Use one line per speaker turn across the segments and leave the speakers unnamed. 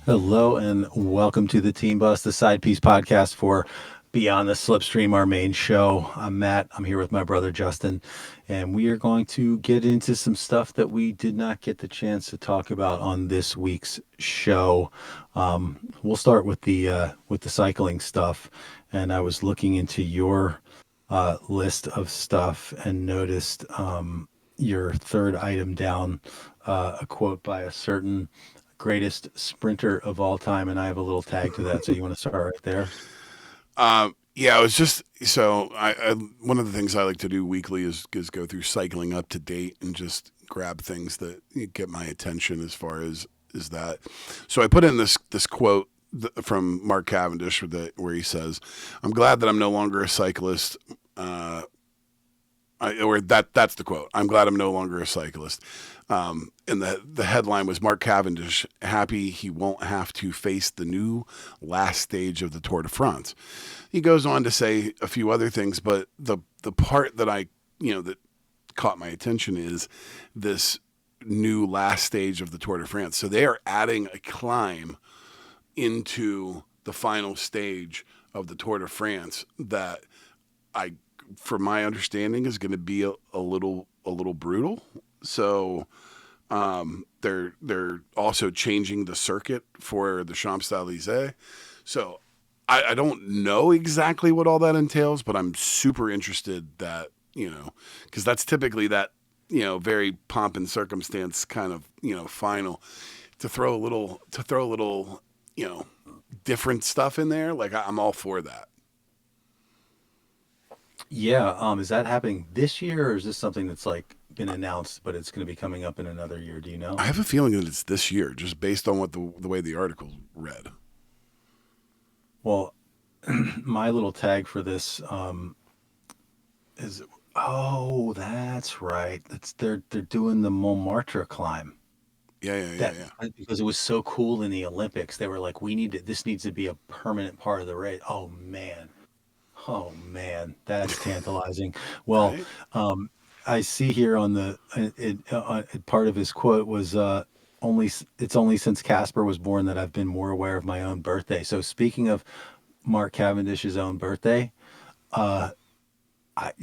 Hello and welcome to the Team Bus, the side piece podcast for Beyond the Slipstream, our main show. I'm Matt. I'm here with my brother Justin, and we are going to get into some stuff that we did not get the chance to talk about on this week's show. We'll start with the cycling stuff, and I was looking into your list of stuff and noticed your third item down, a quote by a certain greatest sprinter of all time, and I have a little tag to that. So you want to start right there?
Yeah, it was just so I one of the things I like to do weekly is go through cycling up to date and just grab things that get my attention as far as is that. So I put in this quote from Mark Cavendish where he says, "I'm glad that I'm no longer a cyclist." Or that's the quote. I'm glad I'm no longer a cyclist. And the headline was Mark Cavendish happy he won't have to face the new last stage of the Tour de France. He goes on to say a few other things, but the part that that caught my attention is this new last stage of the Tour de France. So they are adding a climb into the final stage of the Tour de France that I from my understanding is going to be a little brutal. So they're also changing the circuit for the Champs Elysees. So I don't know exactly what all that entails, but I'm super interested that because that's typically that very pomp and circumstance kind of final to throw a little you know different stuff in there. Like I'm all for that.
Yeah. Is that happening this year, or is this something that's like been announced, but it's going to be coming up in another year? Do you know?
I have a feeling that it's this year, just based on what the way the article read.
Well, my little tag for this is oh, that's right. They're doing the Montmartre climb.
Yeah, yeah, yeah,
That
yeah.
because it was so cool in the Olympics, they were like, we need to. This needs to be a permanent part of the race. Oh man, that's tantalizing. Well,
Right.
um, I see here on part of his quote was it's only since Casper was born that I've been more aware of my own birthday. So speaking of Mark Cavendish's own birthday, uh, I,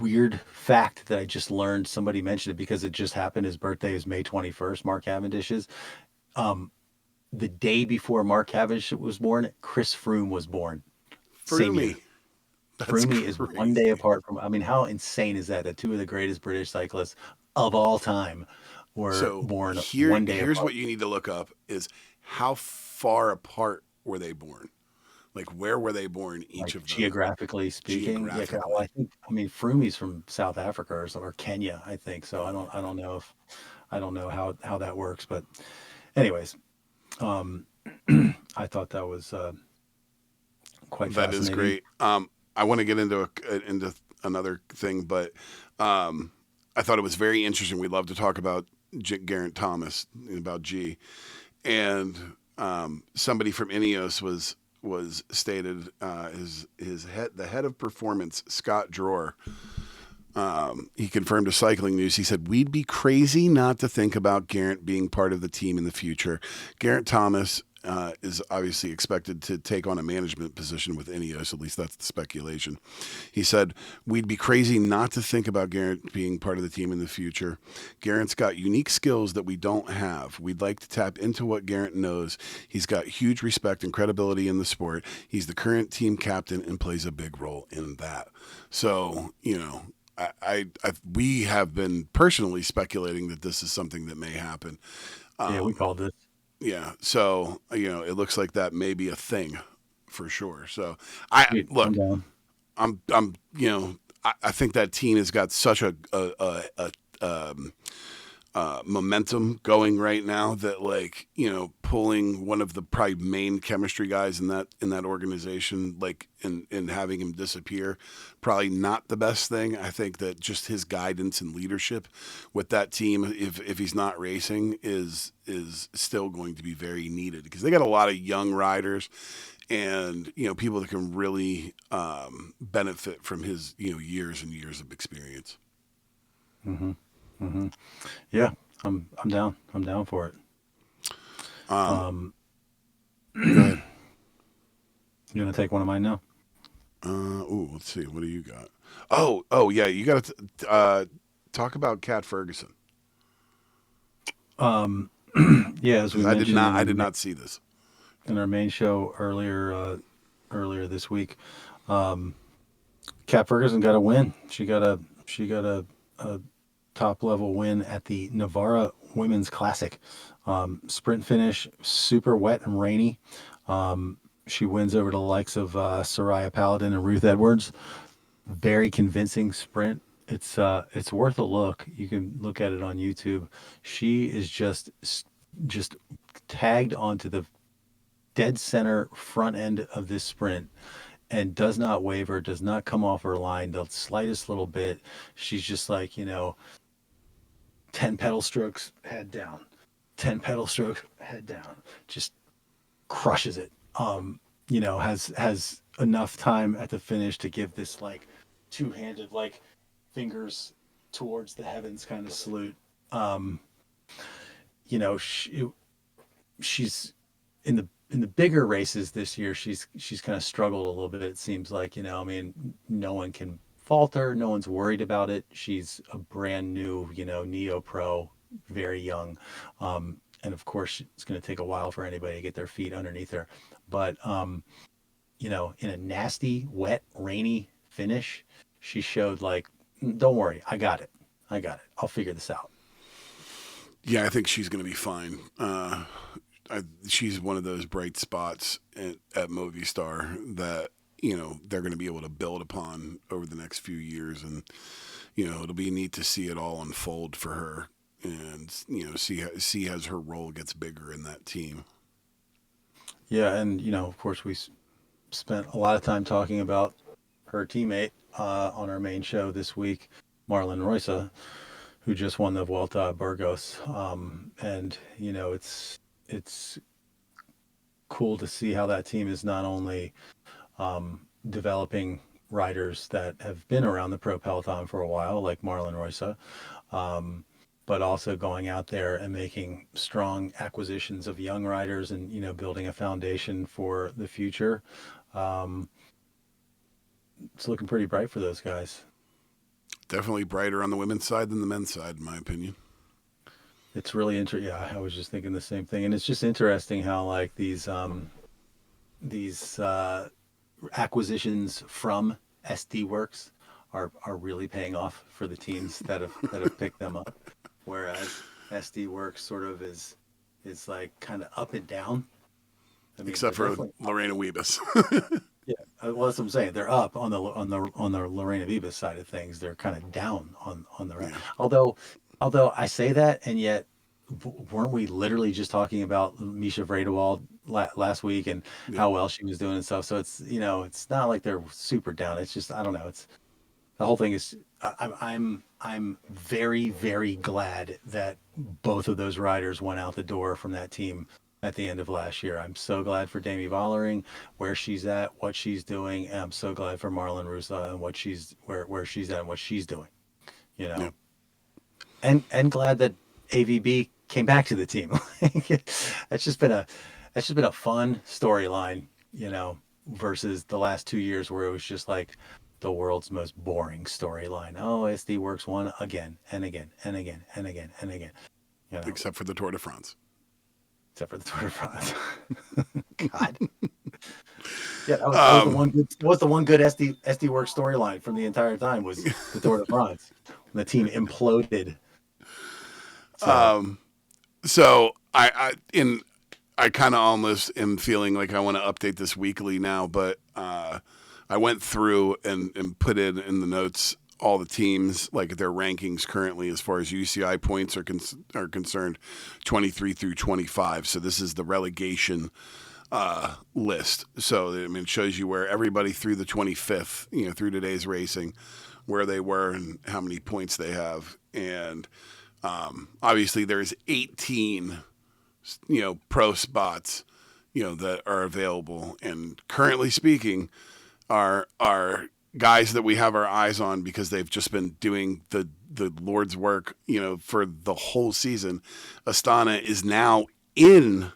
weird fact that I just learned. Somebody mentioned it because it just happened. His birthday is May 21st. Mark Cavendish's. Um, the day before Mark Cavendish was born, Chris Froome was born.
For
Same year.
me, that's
Froome is one day
crazy.
apart from. I mean, how insane is that? That two of the greatest British cyclists of all time were
So
born
here,
one day
here's
apart.
what you need to look up: is how far apart were they born? Like where were they born? Each
Like
of them
geographically speaking, yeah. Well,
geographically.
I think I mean Froome's from South Africa or Kenya, I think. So
Oh,
I don't know if I don't know how that works, but anyways, um, I thought that was quite
that is
fascinating.
great. I want to get into another thing, but um, I thought it was very interesting. We love to talk about Geraint Thomas about G, and somebody from Ineos was stated his head the head of performance Scott Dror. He confirmed to Cycling News. He said, "We'd be crazy not to think about Geraint being part of the team in the future. Geraint Thomas is obviously expected to take on a management position with Ineos. At least that's the speculation." He said, "We'd be crazy not to think about Geraint being part of the team in the future. Geraint's got unique skills that we don't have. We'd like to tap into what Geraint knows. He's got huge respect and credibility in the sport. He's the current team captain and plays a big role in that." So, we have been personally speculating that this is something that may happen.
Yeah, we
Um,
called this.
yeah, so it looks like that may be a thing for sure. So I
Dude, I'm
look,
down.
I think that team has got such a momentum going right now that pulling one of the probably main chemistry guys in that organization and having him disappear probably not the best thing. I think that just his guidance and leadership with that team, if he's not racing, is still going to be very needed because they got a lot of young riders and people that can really benefit from his years and years of experience.
Hmm. Hmm. Yeah, I'm down. I'm down for it.
um,
Um,
Go ahead.
You gonna take one of mine now?
Let's see. What do you got? Yeah. You got to talk about Kat Ferguson
Um, yeah, as
because
we mentioned
I did not see this.
in our main show earlier this week, um, Kat Ferguson got a win. She got a top level win at the Navara Women's Classic. Sprint finish, super wet and rainy. Um, she wins over the likes of Soraya Paladin and Ruth Edwards. Very convincing sprint. It's worth a look. You can look at it on YouTube. She is just tagged onto the dead center front end of this sprint and does not waver, does not come off her line the slightest little bit. She's just like, 10 pedal strokes, head down, 10 pedal strokes, head down, just crushes it. Has enough time at the finish to give this like two-handed, like fingers towards the heavens kind of salute. Um, you know, she, she's in the bigger races this year. She's kind of struggled a little bit. It seems like, I mean, no one can fault her. No one's worried about it. She's a brand new, neo pro, very young, and of course it's going to take a while for anybody to get their feet underneath her. But in a nasty, wet, rainy finish, she showed like, don't worry, I got it. I got it. I'll figure this out.
Yeah, I think she's going to be fine. She's one of those bright spots at Movistar that they're going to be able to build upon over the next few years, and it'll be neat to see it all unfold for her, and see as her role gets bigger in that team.
Yeah, and of course, spent a lot of time talking about her teammate on our main show this week, Marlon Roysa, who just won the Vuelta a Burgos. And it's cool to see how that team is not only developing riders that have been around the pro peloton for a while, like Marlon Roysa, um, but also going out there and making strong acquisitions of young riders and building a foundation for the future. Um, it's looking pretty bright for those guys.
Definitely brighter on the women's side than the men's side, in my opinion.
It's really interesting. Yeah, I was just thinking the same thing, and it's just interesting how like these acquisitions from SD Works are really paying off for the teams that have picked them up, whereas SD Works sort of is like kind of up and down. I mean,
Except
they're
for
definitely up.
Lorena Wiebes.
Yeah, well, that's what I'm saying. They're up on the Lorena Vivas side of things. They're kind of down on the right.
Yeah.
Although I say that, and yet weren't we literally just talking about Misha Vredewald last week and
Yeah.
how well she was doing and stuff? So it's not like they're super down. It's just I don't know. It's the whole thing is I'm very very glad that both of those riders went out the door from that team at the end of last year. I'm so glad for Demi Vollering, where she's at, what she's doing, and I'm so glad for Marlon Russa and what she's where she's at and what she's doing. You
Yeah.
know, and glad that AVB came back to the team. that's just been a that's just been a fun storyline, versus the last 2 years where it was just like the world's most boring storyline. Oh, SD Works won again and again and again and again and again. You know,
Except for the Tour de France.
except for the Tour de France. God, yeah, that was the
Um,
one good SD Works storyline from the entire time was the Tour de France. When the team imploded. So
um, so I kind of almost am feeling like I want to update this weekly now, but I went through and put in the notes all the teams, like their rankings currently as far as UCI points are concerned, 23 through 25. So this is the relegation list. So I mean, it shows you where everybody through the 25th, through today's racing, where they were and how many points they have. And obviously there's 18 pro spots that are available, and currently speaking are guys that we have our eyes on because they've just been doing the Lord's work for the whole season. Astana is now in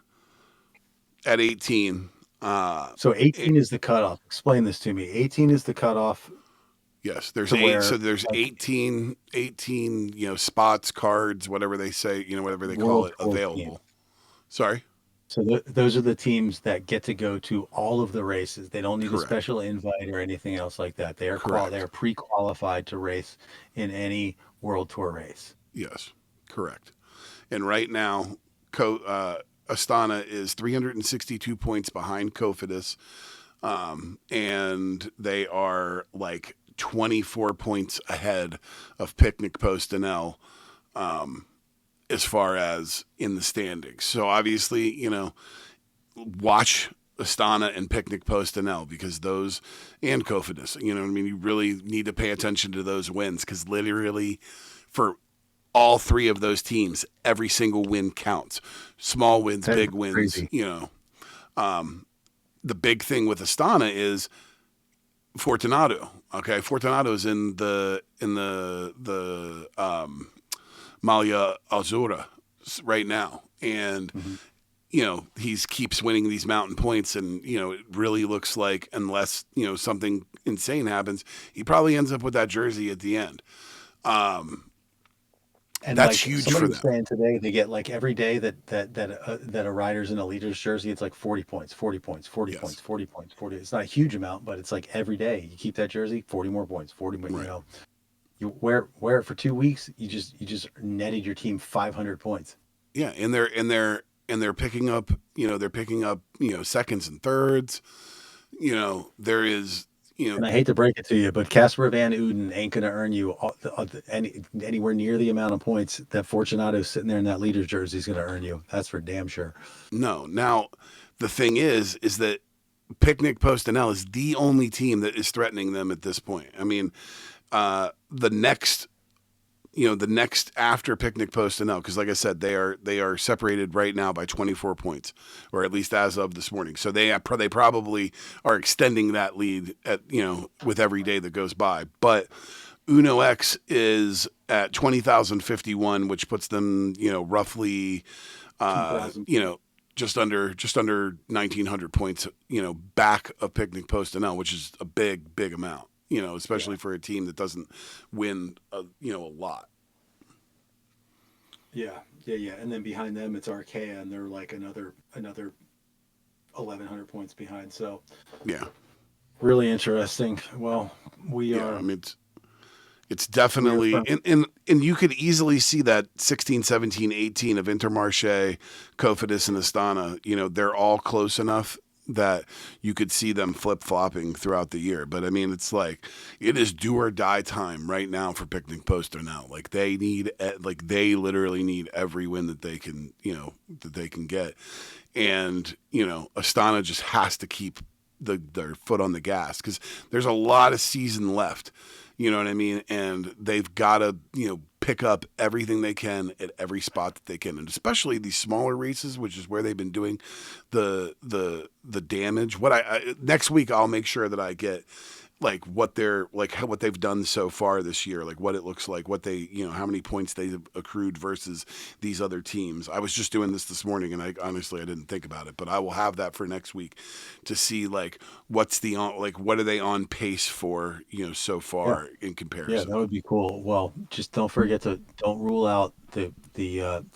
at 18.
So
eh,
18 is the cutoff. Explain this to me. 18 is the cutoff
yes, there's
to
eight.
where
So there's
like
18, spots, cards, whatever they say, whatever they call
World
it,
Tour team.
available. Sorry.
So those are the teams that get to go to all of the races. They don't need a
Correct.
special invite or anything else like that. They are
Correct.
pre-qualified to race in any World Tour race.
Yes. Correct. And right now, Astana is 362 points behind Cofidis, and they are like 24 points ahead of Picnic Post and L, as far as in the standings. So obviously, watch Astana and Picnic Post and L because those and Cofidis, you know what I mean? You really need to pay attention to those wins because literally for all three of those teams, every single win counts. Small wins,
That's
big wins,
crazy.
The big thing with Astana is Fortunato. Okay, Fortunato is in the Maglia Azzurra right now, and
Mhm.
he keeps winning these mountain points, and it really looks like unless something insane happens, he probably ends up with that jersey at the end.
And
That's
like
huge
somebody
for
was
them.
saying today, they get like every day that a rider's in a leader's jersey, it's like 40 points, 40 points, 40
Yes,
points, 40 points, 40. It's not a huge amount, but it's like every day you keep that jersey, 40 more points, 40 more,
right.
you wear it for 2 weeks, you just netted your team 500 points.
Yeah, and they're picking up. They're picking up. Seconds and thirds. There is.
And I hate to break it to you, but Casper Van Uden ain't going to earn you anywhere near the amount of points that Fortunato sitting there in that leader's jersey is going to earn you. That's for damn sure.
No. Now, the thing is that Picnic Post and L is the only team that is threatening them at this point. I mean, the next the next after Picnic Post and L, because like I said, they are separated right now by 24 points, or at least as of this morning. So they probably are extending that lead at with every day that goes by. But Uno X is at 20,051, which puts them roughly uh,
2,000.
you know just under 1,900 points back of Picnic Post and L, which is a big amount.
Yeah.
Especially for a team that doesn't win a lot.
Yeah. Yeah. Yeah. And then behind them, it's Archaea, and they're like another 1,100 points behind. So
Yeah.
really interesting. Well, we
Yeah. I
are
mean, it's
we are
definitely,
firm.
and you could easily see that 16, 17, 18 of Intermarché, Cofidis, and Astana, they're all close enough that you could see them flip flopping throughout the year. But I mean, it's like it is do or die time right now for Picnic Poster now. Like they literally need every win that they can, that they can get. And, Astana just has to keep their foot on the gas because there's a lot of season left. You know what I mean? And they've got to, pick up everything they can at every spot that they can, and especially these smaller races, which is where they've been doing the damage. Next week I'll make sure that I get like what they've done so far this year, like what it looks like, what they how many points they've accrued versus these other teams. I was just doing this morning, and I honestly I didn't think about it, but I will have that for next week to see like what are they on pace for so
Yeah.
far in
Yeah.
comparison.
That would be cool. Well, just don't rule out the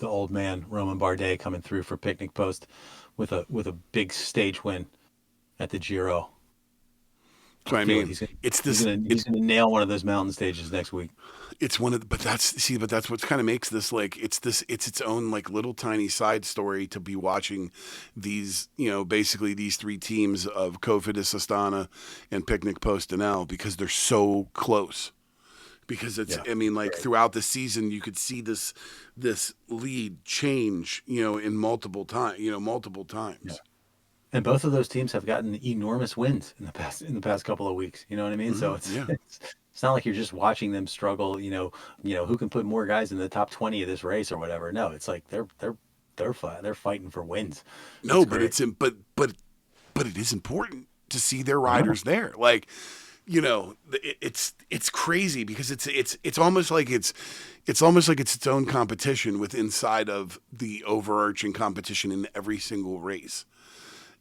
old man Roman Bardet coming through for Picnic Post with a big stage win at the Giro.
So
I
I
feel it.
mean, it's
He's
this
gonna
it,
he's gonna nail one of those mountain stages next week.
it's one of the, but that's what kind of makes this like it's its own like little tiny side story to be watching these basically these three teams of Cofidis, Astana, and Picnic Post and L because they're so close. Because it's
Yeah.
I mean like
Right.
throughout the season you could see this lead change in multiple
Yeah.
times.
And both of those teams have gotten enormous wins in the past couple of weeks. You know what I mean? So it's
Yeah.
it's not like you're just watching them struggle. Who can put more guys in the top 20 of this race or whatever. No, it's like they're fighting for wins.
No,
It's
but
great.
but it is important to see their
I know.
riders there. Like, it's crazy because it's almost like it's almost like it's its own competition with inside of the overarching competition in every single race.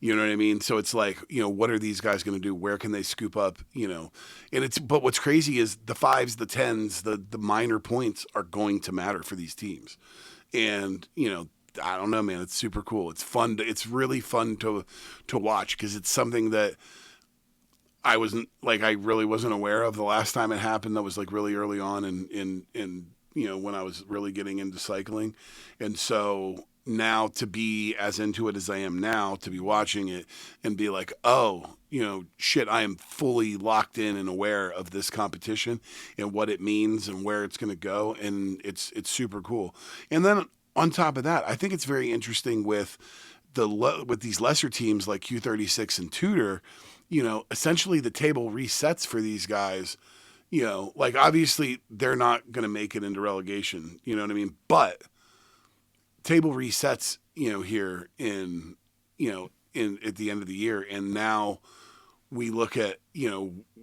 You know what I mean? So it's like, what are these guys going to do? Where can they scoop up? But what's crazy is the fives, the tens, the minor points are going to matter for these teams. And, I don't know, man. It's super cool. It's fun. It's really fun to watch because it's something that I really wasn't aware of the last time it happened. That was like really early on in when I was really getting into cycling. And so now to be as into it as I am now, to be watching it and be like, oh, shit, I am fully locked in and aware of this competition and what it means and where it's going to go. And it's super cool. And then on top of that, I think it's very interesting with with these lesser teams like Q36 and Tudor, essentially the table resets for these guys. Like obviously they're not going to make it into relegation, you know what I mean? But table resets, here in at the end of the year. And now we look at,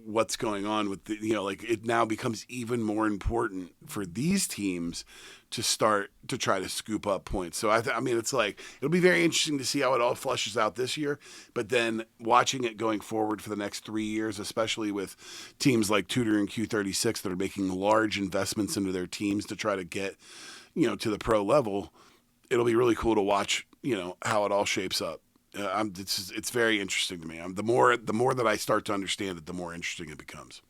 what's going on with like it now becomes even more important for these teams to start to try to scoop up points. So I mean, it's like, it'll be very interesting to see how it all flushes out this year, but then watching it going forward for the next 3 years, especially with teams like Tudor and Q36 that are making large investments into their teams to try to get, to the pro level, it'll be really cool to watch, how it all shapes up. It's very interesting to me. The more that I start to understand it, the more interesting it becomes.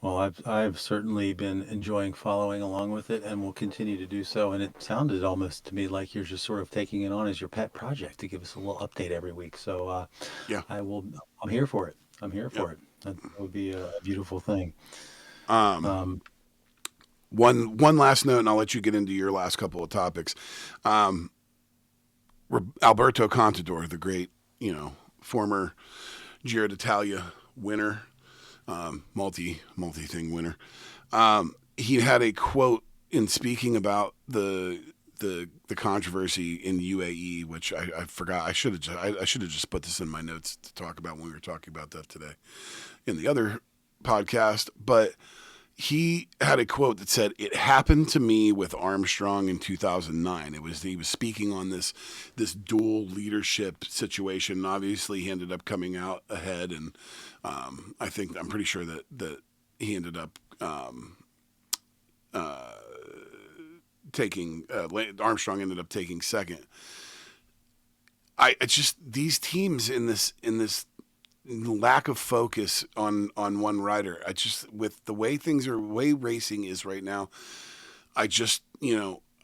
Well, I've certainly been enjoying following along with it, and will continue to do so. And it sounded almost to me like you're just sort of taking it on as your pet project to give us a little update every week. So
Yeah.
I will. I'm here for it. I'm here
Yep.
for it. That would be a beautiful thing.
Um,
Um,
one last note, and I'll let you get into your last couple of topics. Um, Alberto Contador, the great, former Giro d'Italia winner, multi thing winner. He had a quote in speaking about the controversy in UAE, which I forgot. I should have just put this in my notes to talk about when we were talking about that today in the other podcast. But he had a quote that said, "It happened to me with Armstrong in 2009." He was speaking on this dual leadership situation. And obviously, he ended up coming out ahead, and I'm pretty sure that he ended up uh, taking Armstrong ended up taking second. It's just these teams in this lack of focus on one rider. I just, with the way way racing is right now, I just,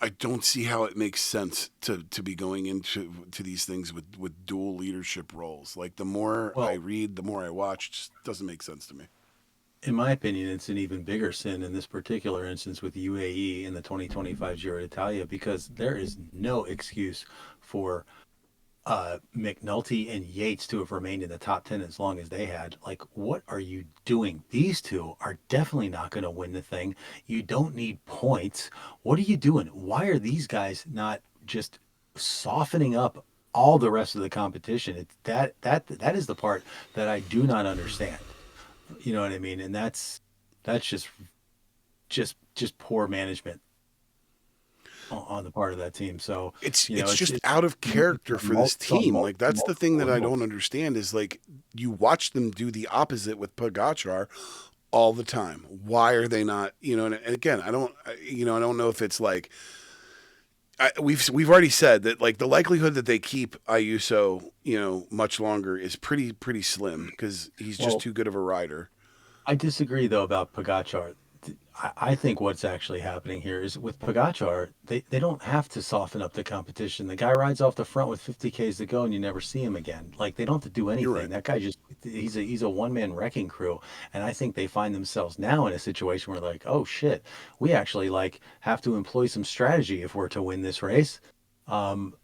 I don't see how it makes sense to be going into these things with dual leadership roles. Like the more I
well,
read, the more I watch, it just doesn't make sense to me.
in my opinion, it's an even bigger sin in this particular instance with UAE in the 2025 Giro d'Italia, because there is no excuse for McNulty and Yates to have remained in the top 10 as long as they had. Like, what are you doing? These two are definitely not going to win the thing. You don't need points. What are you doing? Why are these guys not just softening up all the rest of the competition? It's that is the part that I do not understand. You know what I mean? And that's just poor management on the part of that team. So,
It's just
it's
out of character for this team. Like that's the thing that I don't
multiple.
understand is like you watch them do the opposite with Pogacar all the time. Why are they not? And again, I don't know if it's like we've already said that like the likelihood that they keep Ayuso, much longer is pretty slim because he's just
Well,
too good of a rider.
I disagree though about Pogacar. I think what's actually happening here is with Pogacar, they don't have to soften up the competition. The guy rides off the front with 50 Ks to go and you never see him again. Like they don't have to do
You're
anything.
right.
That guy just he's a one-man wrecking crew. And I think they find themselves now in a situation where like, oh shit, we actually like have to employ some strategy if we're to win this race. Um,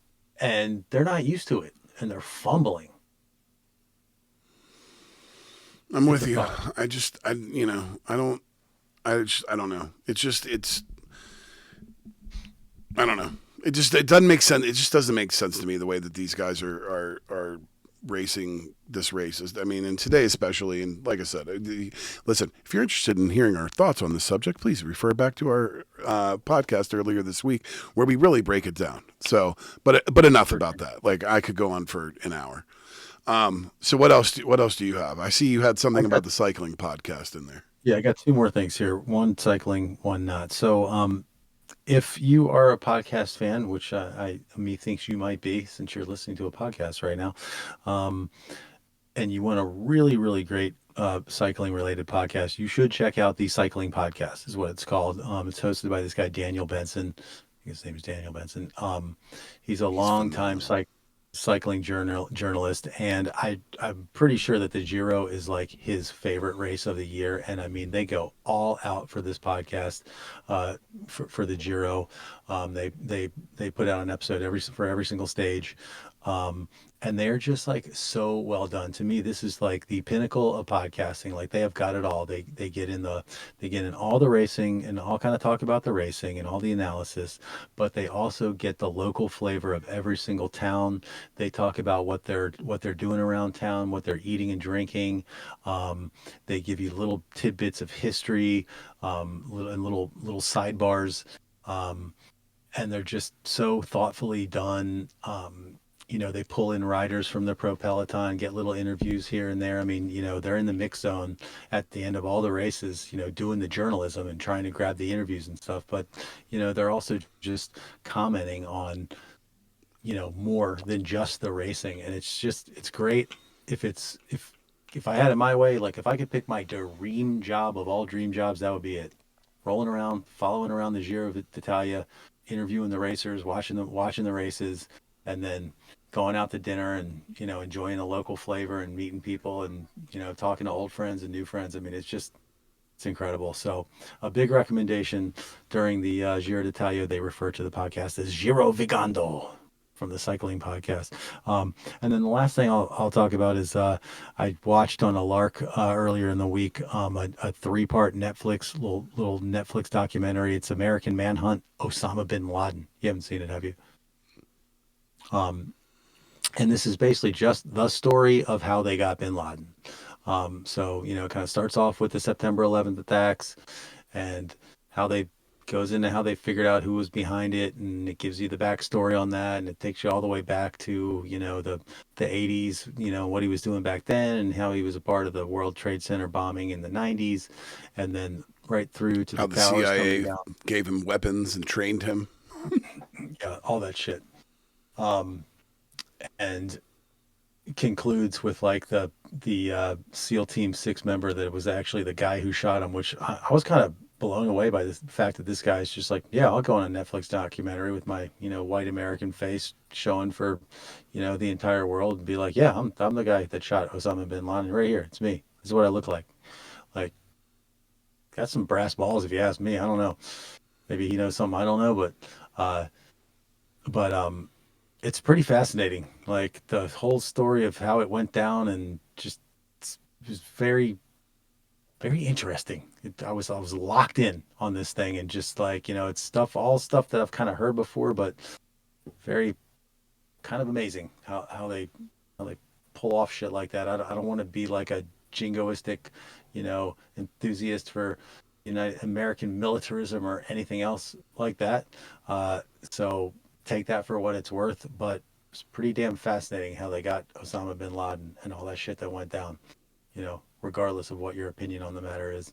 and they're not used to it and they're fumbling.
I'm
It's
with
a
you.
bummer.
I don't know. I don't know. It doesn't make sense. It just doesn't make sense to me the way that these guys are racing this race. I mean, and today especially. And like I said, listen, if you're interested in hearing our thoughts on this subject, please refer back to our podcast earlier this week where we really break it down. So, but enough about that. Like I could go on for an hour. So what else? What else do you have? I see you had something about the cycling podcast in there.
Yeah, I got two more things here. One cycling, one not. So, if you are a podcast fan, which me thinks you might be, since you're listening to a podcast right now, um, and you want a really, really great cycling related podcast, you should check out the Cycling Podcast, is what it's called. It's hosted by this guy Daniel Benson. I think his name is Daniel Benson. He's a long time cycling journalist, and I'm pretty sure that the Giro is like his favorite race of the year. And I mean, they go all out for this podcast, for the Giro. They put out an episode for every single stage. And they're just like so well done. To me, this is like the pinnacle of podcasting. Like they have got it all. They get in all the racing and all kind of talk about the racing and all the analysis, but they also get the local flavor of every single town. They talk about what they're doing around town, what they're eating and drinking. They give you little tidbits of history, and little sidebars. And they're just so thoughtfully done. They pull in riders from the Pro Peloton, get little interviews here and there. I mean, they're in the mix zone at the end of all the races, doing the journalism and trying to grab the interviews and stuff. But, they're also just commenting on, more than just the racing. And it's great if I had it my way, like if I could pick my dream job of all dream jobs, that would be it. Rolling around, following around the Giro d'Italia, interviewing the racers, watching the races, and then going out to dinner and enjoying the local flavor and meeting people and talking to old friends and new friends. I mean, it's incredible. So a big recommendation during the Giro d'Italia. They refer to the podcast as Giro Vigando from the Cycling Podcast. And then the last thing I'll talk about is I watched on a lark earlier in the week a 3-part little Netflix documentary. It's American Manhunt, Osama bin Laden. You haven't seen it, have you? And this is basically just the story of how they got bin Laden. So, it kind of starts off with the September 11th attacks and goes into how they figured out who was behind it. And it gives you the backstory on that. And it takes you all the way back to, the 80s, what he was doing back then and how he was a part of the World Trade Center bombing in the 90s. And then right through to
How
the
the
towers
CIA
coming down.
gave him weapons and trained him.
Yeah, all that shit. And concludes with like the SEAL Team 6 member that was actually the guy who shot him, which I was kind of blown away by the fact that this guy is just like, yeah, I'll go on a Netflix documentary with my white American face showing for the entire world and be like, yeah, I'm the guy that shot Osama bin Laden right here. It's me. This is what I look like. Like, got some brass balls if you ask me. I don't know. Maybe he knows something I don't know, but it's pretty fascinating. Like the whole story of how it went down and just it was very, very interesting. I was locked in on this thing and just like, it's all stuff that I've kind of heard before, but very kind of amazing how they pull off shit like that. I don't want to be like a jingoistic, enthusiast for American militarism or anything else like that. So take that for what it's worth, but it's pretty damn fascinating how they got Osama bin Laden and all that shit that went down, regardless of what your opinion on the matter is.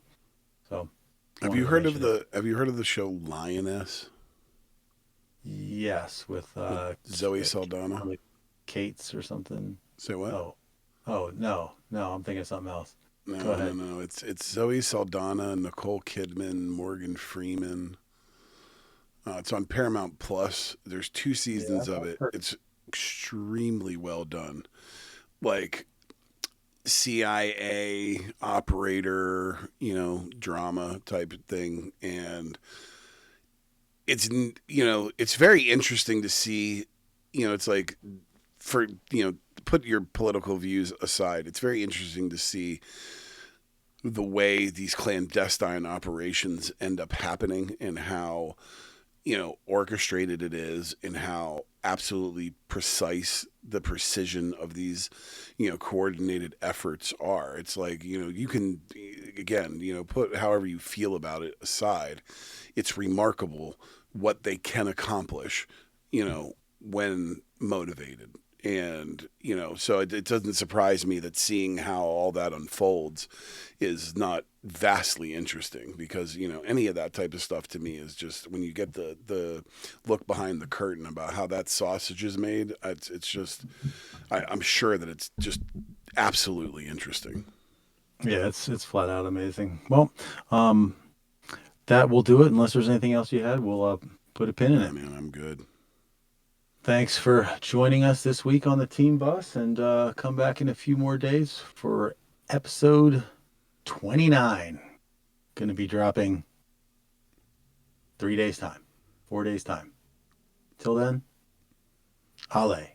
So
Have you heard of the show Lioness?
Yes, with
Zoe Saldana.
Like Cates or something.
Say what?
Oh no, I'm thinking of something else.
No,
Go ahead.
no. It's Zoe Saldana, Nicole Kidman, Morgan Freeman. It's on Paramount Plus. There's 2 seasons of it. It's extremely well done. Like CIA operator, drama type of thing. And it's very interesting to see, it's like for, put your political views aside. It's very interesting to see the way these clandestine operations end up happening and how orchestrated it is and how absolutely precise the precision of these, coordinated efforts are. It's like, you can again, put however you feel about it aside, it's remarkable what they can accomplish, when motivated. And, so it doesn't surprise me that seeing how all that unfolds is not vastly interesting, because, any of that type of stuff to me is just, when you get the look behind the curtain about how that sausage is made, it's just, I'm sure that it's just absolutely interesting.
Yeah, it's flat out amazing. Well, that will do it. Unless there's anything else you had, we'll put a pin in it.
Man, I'm good.
Thanks for joining us this week on the Team Bus, and come back in a few more days for episode 29. Going to be dropping 4 days time. Till then, Ale.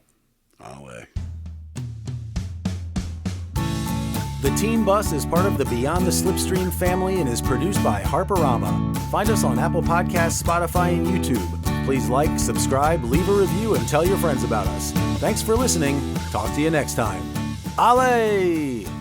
The Team Bus is part of the Beyond the Slipstream family and is produced by Harperama. Find us on Apple Podcasts, Spotify, and YouTube. Please like, subscribe, leave a review, and tell your friends about us. Thanks for listening. Talk to you next time. Ale!